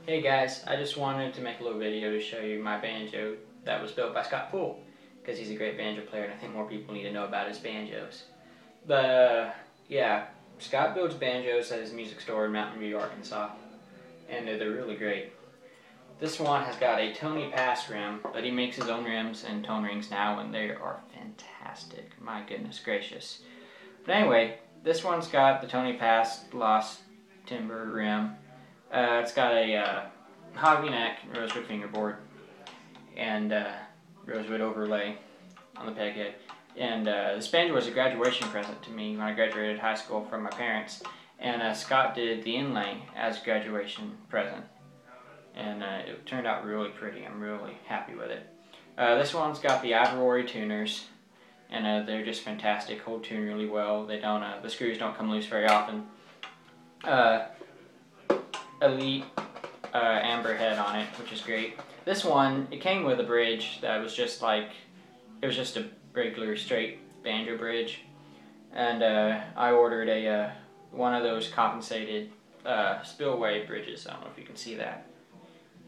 Hey guys, I just wanted to make a little video to show you my banjo that was built by Scott Poole, because he's a great banjo player and I think more people need to know about his banjos. But yeah, Scott builds banjos at his music store in Mountain View, Arkansas, and they're really great. This one has got a Tony Pass rim, but he makes his own rims and tone rings now, and they are fantastic. My goodness gracious. But anyway, this one's got the Tony Pass Lost Timber rim. It's got a mahogany neck, rosewood fingerboard, and rosewood overlay on the peg head. And this banjo was a graduation present to me when I graduated high school from my parents. And Scott did the inlay as a graduation present. And it turned out really pretty. I'm really happy with it. This one's got the Adrory tuners, and they're just fantastic. Hold tune really well. They don't. The screws don't come loose very often. Elite amber head on it, which is great. This one, it came with a bridge that was just like, it was just a regular straight banjo bridge, and I ordered a one of those compensated spillway bridges. I don't know if you can see that.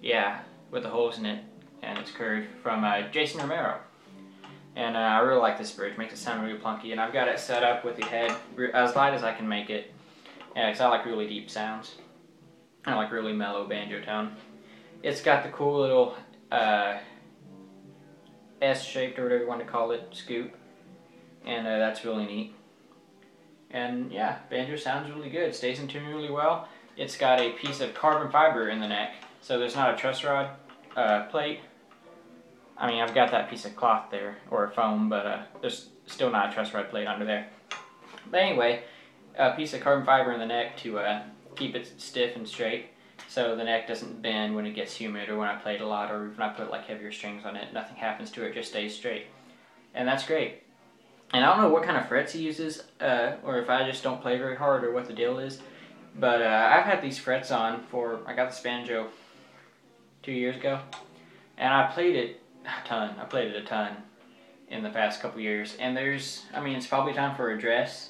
Yeah, with the holes in it, and it's curved, from Jason Romero. And I really like this bridge. Makes it sound really plunky, and I've got it set up with the head as light as I can make it. Yeah, because I like really deep sounds. I like really mellow banjo tone. It's got the cool little S-shaped, or whatever you want to call it, scoop, and that's really neat. And yeah, banjo sounds really good. Stays in tune really well. It's got a piece of carbon fiber in the neck, so there's not a truss rod plate. I mean, I've got that piece of cloth there, or foam, but there's still not a truss rod plate under there. But anyway, a piece of carbon fiber in the neck to keep it stiff and straight, so the neck doesn't bend when it gets humid or when I play it a lot, or when I put like heavier strings on it. Nothing happens to it, it just stays straight, and that's great. And I don't know what kind of frets he uses, or if I just don't play very hard, or what the deal is, but I've had these frets on for, I got this banjo 2 years ago, and I played it a ton. I played it a ton in the past couple years, and I mean, it's probably time for a dress,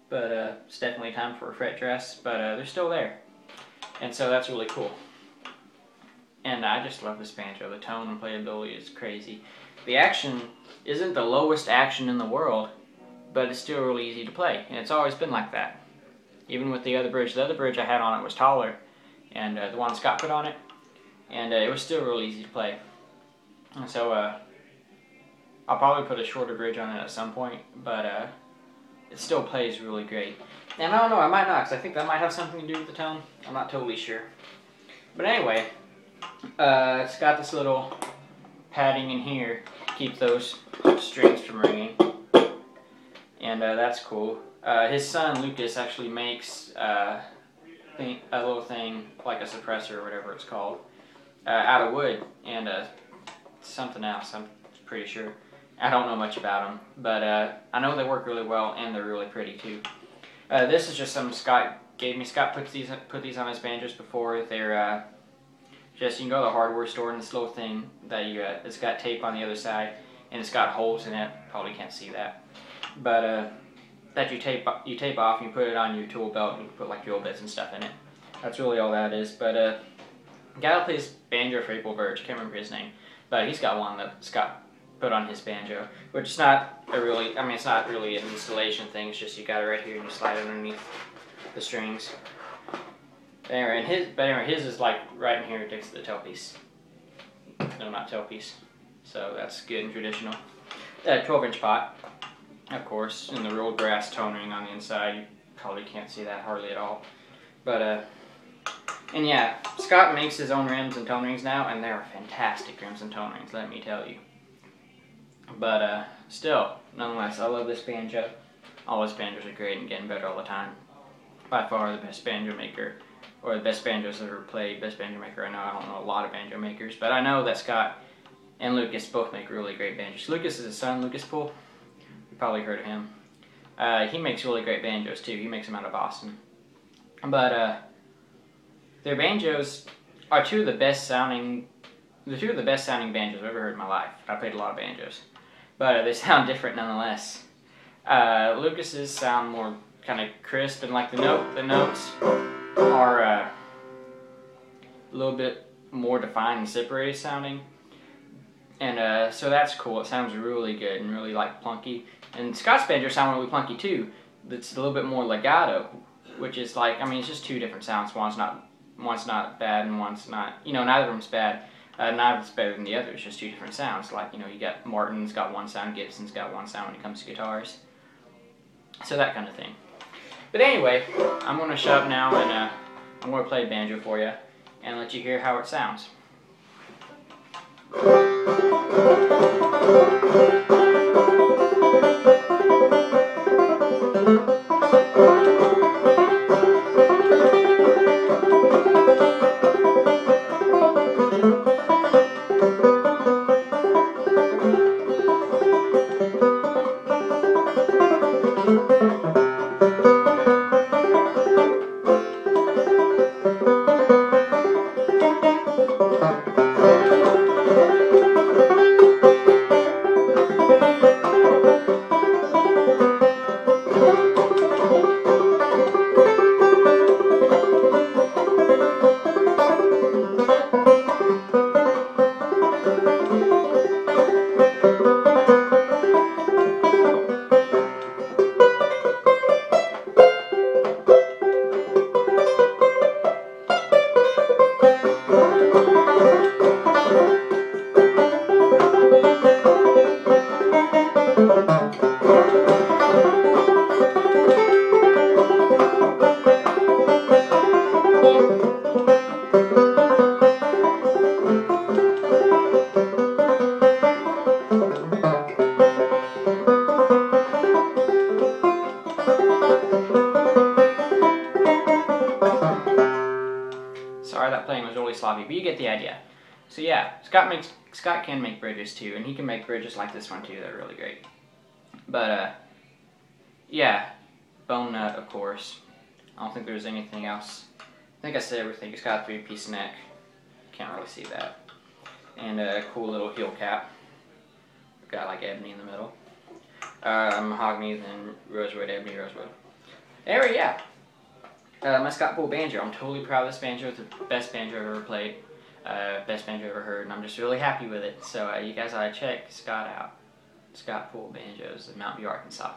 but it's definitely time for a fret dress, but they're still there, and so that's really cool. And I just love this banjo. The tone and playability is crazy. The action isn't the lowest action in the world, but it's still really easy to play, and it's always been like that. Even with the other bridge I had on it was taller, and the one Scott put on it, and it was still really easy to play. And so I'll probably put a shorter bridge on it at some point, but it still plays really great. And I don't know, I might not, because I think that might have something to do with the tone. I'm not totally sure. But anyway, it's got this little padding in here to keep those strings from ringing. And that's cool. His son, Lucas, actually makes a little thing, like a suppressor or whatever it's called, out of wood, and something else, I'm pretty sure. I don't know much about them, but I know they work really well, and they're really pretty too. This is just something Scott gave me. Scott put these on his banjos before. They're just, you can go to the hardware store, and this little thing that it's got tape on the other side, and it's got holes in it. Probably can't see that, but that you tape off, and you put it on your tool belt, and you can put like drill bits and stuff in it. That's really all that is. But the guy that plays banjo for April Verge, can't remember his name, but he's got one that Scott put on his banjo, which is not it's not really an installation thing. It's just you got it right here and you slide it underneath the strings. Anyway, his is like right in here next to the tailpiece. No, not tailpiece. So that's good and traditional. 12-inch pot, of course, and the real brass tone ring on the inside. You probably can't see that hardly at all. But and yeah, Scott makes his own rims and tone rings now, and they're fantastic rims and tone rings, let me tell you. But still, nonetheless, I love this banjo. All his banjos are great and getting better all the time. By far the best banjo maker, or the best banjos I've ever played, best banjo maker I know. I don't know a lot of banjo makers, but I know that Scott and Lucas both make really great banjos. Lucas is his son, Lucas Poole. You probably heard of him. He makes really great banjos too. He makes them out of Boston. But their banjos are two of the best sounding banjos I've ever heard in my life. I played a lot of banjos, but they sound different nonetheless. Lucas's sound more kind of crisp, and like the notes are little bit more defined and separated sounding. And so that's cool. It sounds really good and really like plunky. And Scott's banjo sound really plunky too. It's a little bit more legato, which is like, I mean, it's just two different sounds. One's not bad and one's not, you know, neither of them's bad. Neither of them's better than the other. It's just two different sounds. Like, you know, you got Martin's got one sound, Gibson's got one sound when it comes to guitars. So that kind of thing. But anyway, I'm going to shut up now and I'm going to play banjo for you and let you hear how it sounds. Sorry, that playing was really sloppy, but you get the idea. So yeah, Scott can make bridges too, and he can make bridges like this one too. They're really great. But yeah, bone nut, of course. I don't think there's anything else. I think I said everything. It's got a 3-piece neck. Can't really see that. And a cool little heel cap. Got like ebony in the middle. Mahogany, then rosewood, ebony, rosewood. Anyway, yeah. My Scott Pool banjo. I'm totally proud of this banjo. It's the best banjo I've ever played. Best banjo I've ever heard, and I'm just really happy with it. So you guys ought to check Scott out. Scott Pool Banjos of Mount View, Arkansas.